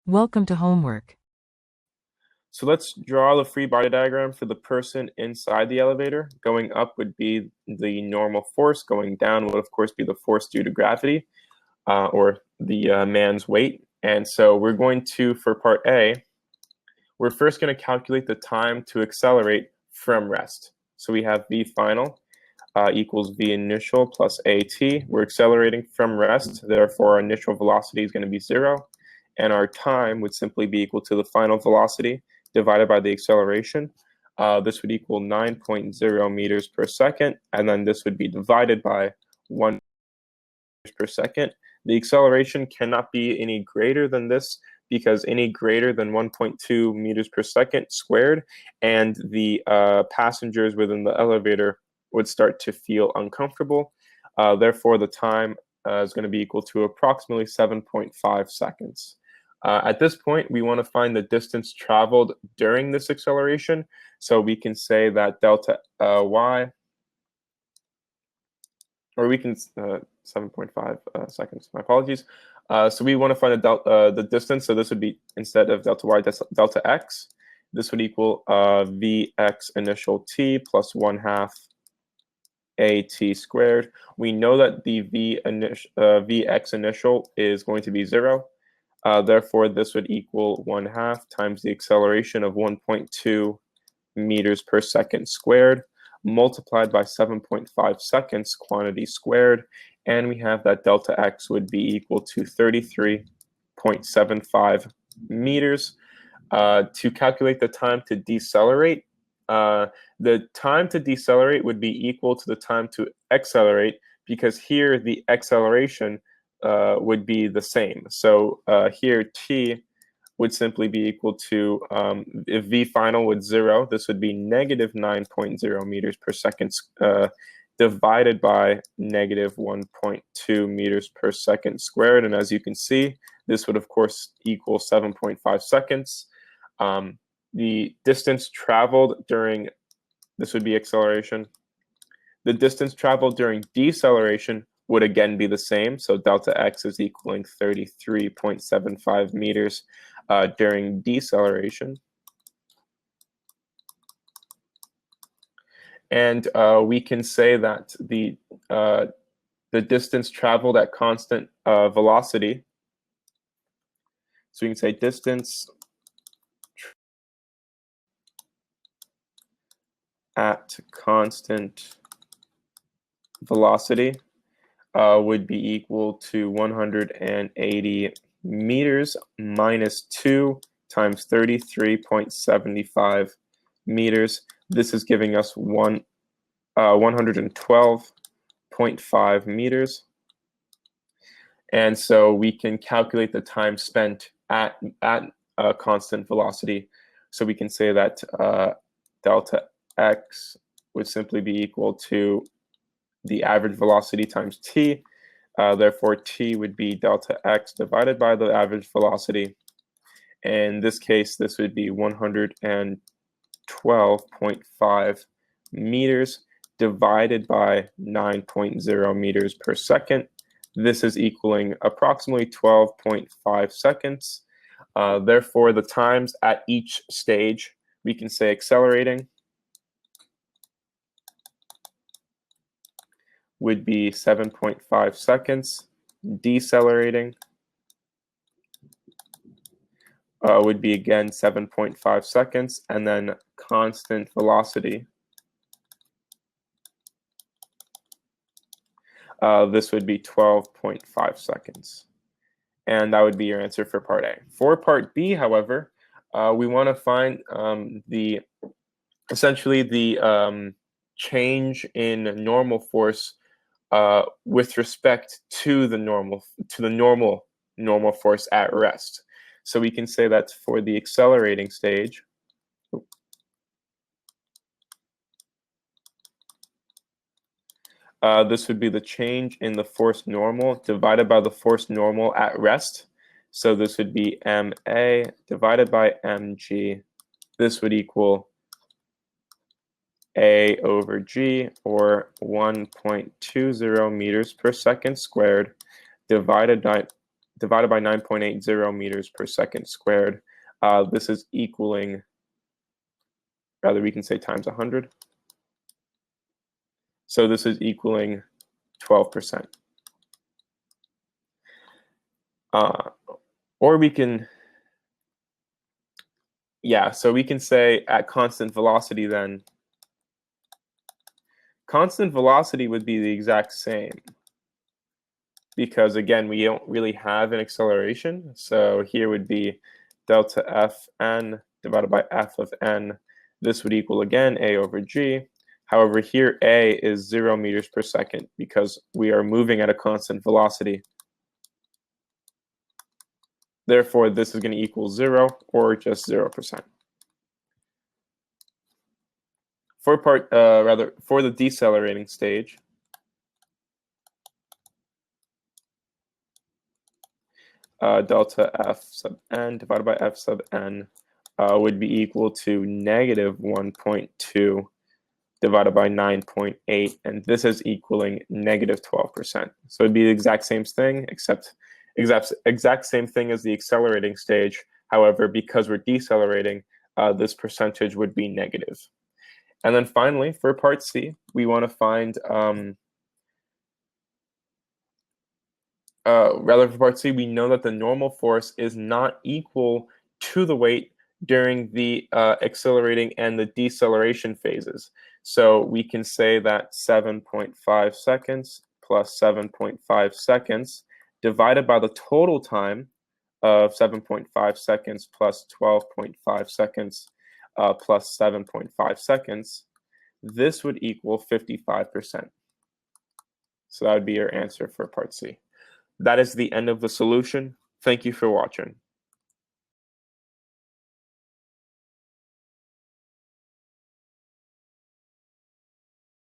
Welcome to homework. So let's draw the free body diagram for the person inside the elevator. Going up would be the normal force. Going down would, of course, be the force due to gravity or the man's weight. And so we're going to, for part A, we're first going to calculate the time to accelerate from rest. So we have V final equals V initial plus AT. We're accelerating from rest, therefore our initial velocity is going to be 0. And our time would simply be equal to the final velocity divided by the acceleration. This would equal 9.0 meters per second, and then this would be divided by 1 meters per second. The acceleration cannot be any greater than this because any greater than 1.2 meters per second squared, and the passengers within the elevator would start to feel uncomfortable. Therefore, the time is going to be equal to approximately 7.5 seconds. At this point, we want to find the distance traveled during this acceleration. So we can say that delta y, or we can 7.5 seconds. My apologies. So we want to find the distance. So this would be, instead of delta y, delta x. This would equal vx initial t plus 1/2 at squared. We know that the vx initial is going to be 0. Therefore, this would equal 1/2 times the acceleration of 1.2 meters per second squared, multiplied by 7.5 seconds, quantity squared, and we have that delta x would be equal to 33.75 meters. To calculate the time to decelerate, the time to decelerate would be equal to the time to accelerate, because here the acceleration would be the same. So here t would simply be equal to, if v final was 0, this would be negative 9.0 meters per second divided by negative 1.2 meters per second squared. And as you can see, this would, of course, equal 7.5 seconds. The distance traveled during, this would be acceleration. The distance traveled during deceleration would again be the same. So delta x is equaling 33.75 meters during deceleration. And we can say that the distance traveled at constant velocity. So we can say distance at constant velocity would be equal to 180 meters minus 2 times 33.75 meters. This is giving us 112.5 meters. And so we can calculate the time spent at constant velocity. So we can say that delta x would simply be equal to the average velocity times t. Therefore, t would be delta x divided by the average velocity. In this case, this would be 112.5 meters divided by 9.0 meters per second. This is equaling approximately 12.5 seconds. Therefore, the times at each stage, we can say accelerating would be 7.5 seconds. Decelerating would be again 7.5 seconds, and then constant velocity. This would be 12.5 seconds. And that would be your answer for part A. For part B, however, we want to find essentially the change in normal force with respect to the normal force at rest. So we can say that for the accelerating stage, this would be the change in the force normal divided by the force normal at rest. So this would be ma divided by mg. This would equal a over g, or 1.20 meters per second squared, divided divided by 9.80 meters per second squared. This is equaling, rather we can say times 100. So this is equaling 12%. Or we can, so we can say at constant velocity then, constant velocity would be the exact same, because again, we don't really have an acceleration. So here would be delta Fn divided by f of n. This would equal, again, a over g. However, here a is 0 meters per second because we are moving at a constant velocity. Therefore, this is going to equal 0, or just 0%. For the decelerating stage, delta f sub n divided by f sub n would be equal to negative 1.2 divided by 9.8, and this is equaling negative 12%. So it'd be the exact same thing, except exact same thing as the accelerating stage. However, because we're decelerating, this percentage would be negative. And then finally, for part C, we want to find, for part C, we know that the normal force is not equal to the weight during the accelerating and the deceleration phases. So we can say that 7.5 seconds plus 7.5 seconds divided by the total time of 7.5 seconds plus 12.5 seconds plus 7.5 seconds, this would equal 55%. So that would be your answer for part C. That is the end of the solution. Thank you for watching.